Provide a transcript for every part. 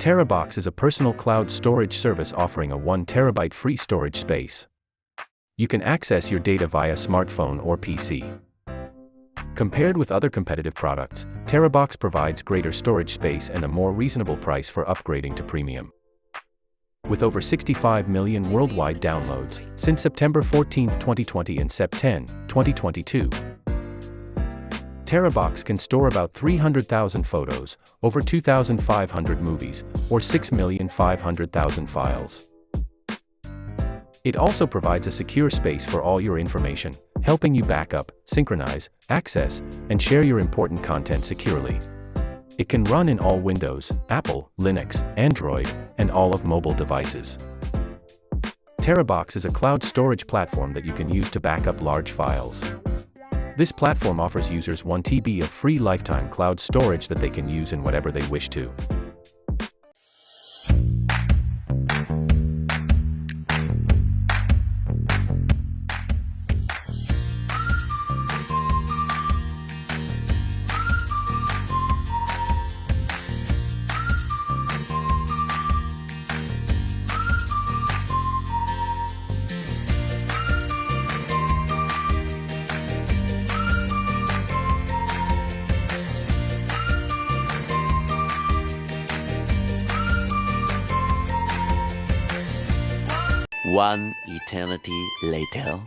Terabox is a personal cloud storage service offering a 1 terabyte free storage space. You can access your data via smartphone or PC. Compared with other competitive products, Terrabox provides greater storage space and a more reasonable price for upgrading to premium. With over 65 million worldwide downloads since September 14, 2020 and September 10, 2022, Terrabox can store about 300,000 photos, over 2,500 movies, or 6,500,000 files. It also provides a secure space for all your information, helping you backup, synchronize, access, and share your important content securely. It can run in all Windows, Apple, Linux, Android, and all of mobile devices. Terrabox is a cloud storage platform that you can use to back up large files. This platform offers users 1 TB of free lifetime cloud storage that they can use in whatever they wish to. One eternity later.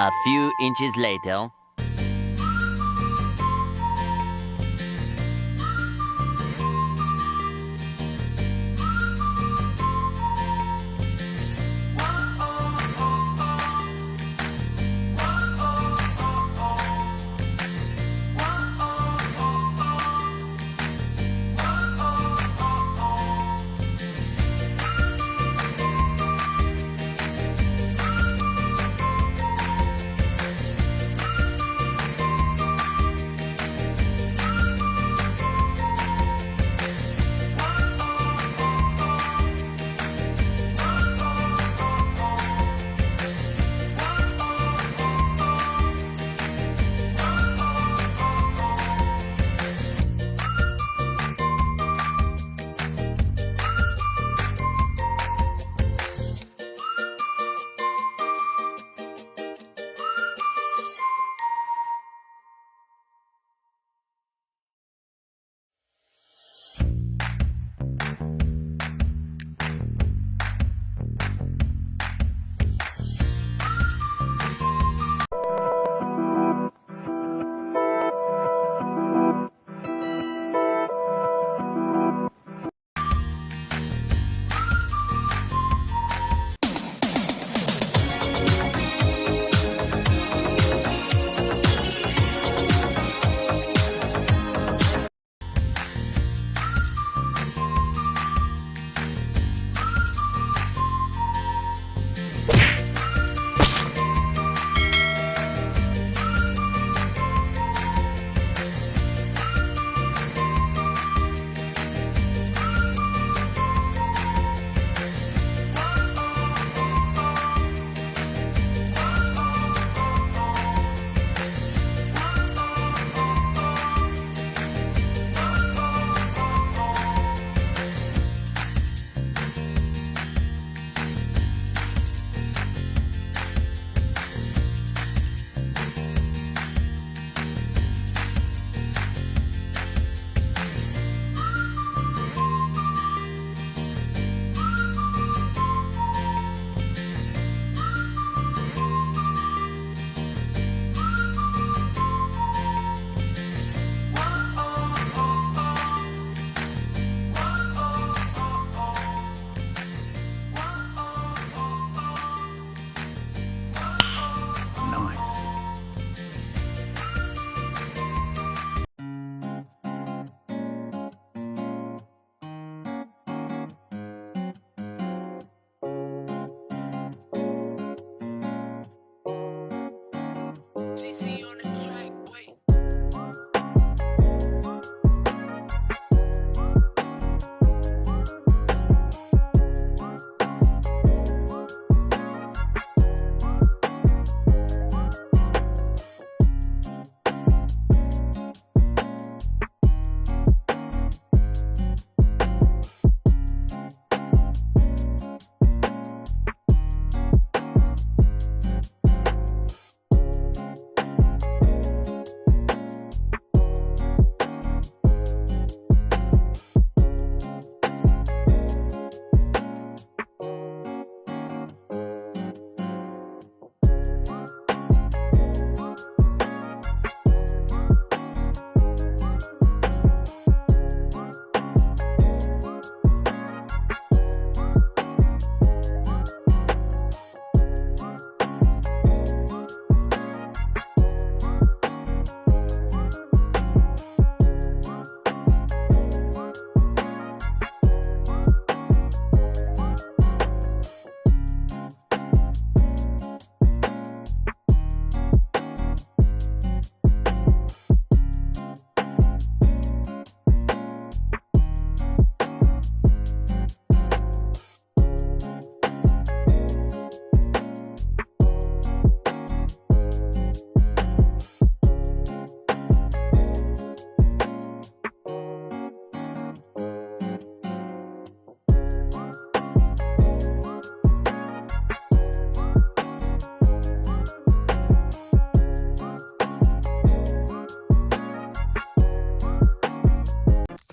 A few inches later.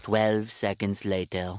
12 seconds later.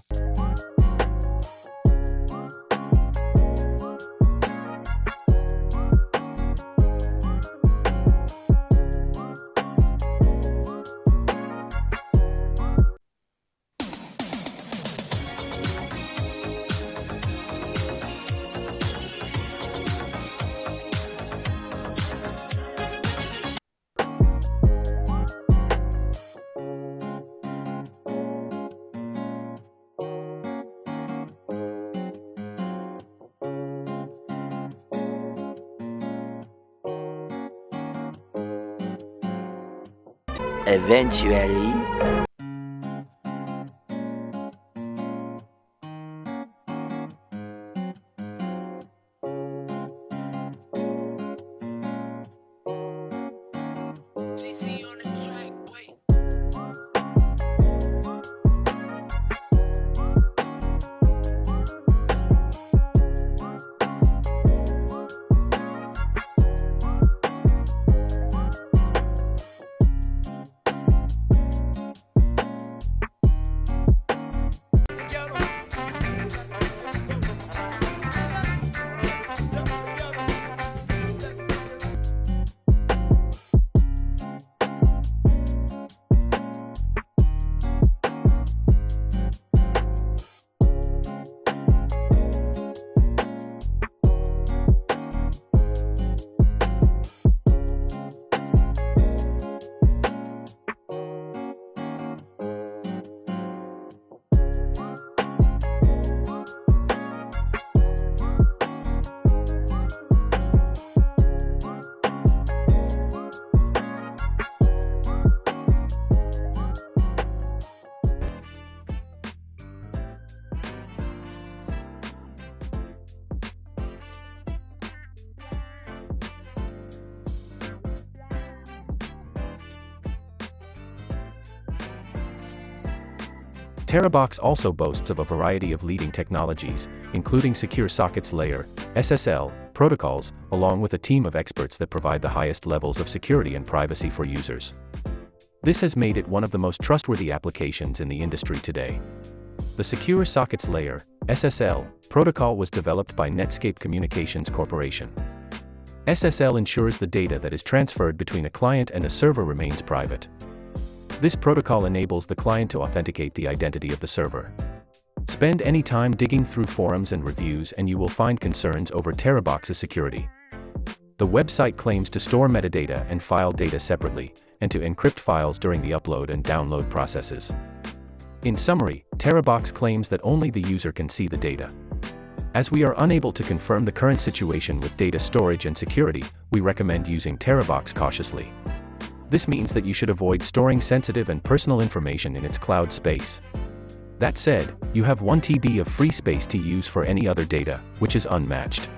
Eventually, Terabox also boasts of a variety of leading technologies, including Secure Sockets Layer, SSL, protocols, along with a team of experts that provide the highest levels of security and privacy for users. This has made it one of the most trustworthy applications in the industry today. The Secure Sockets Layer, SSL, protocol was developed by Netscape Communications Corporation. SSL ensures the data that is transferred between a client and a server remains private. This protocol enables the client to authenticate the identity of the server. Spend any time digging through forums and reviews and you will find concerns over Terabox's security. The website claims to store metadata and file data separately, and to encrypt files during the upload and download processes. In summary, Terabox claims that only the user can see the data. As we are unable to confirm the current situation with data storage and security, we recommend using Terabox cautiously. This means that you should avoid storing sensitive and personal information in its cloud space. That said, you have 1 TB of free space to use for any other data, which is unmatched.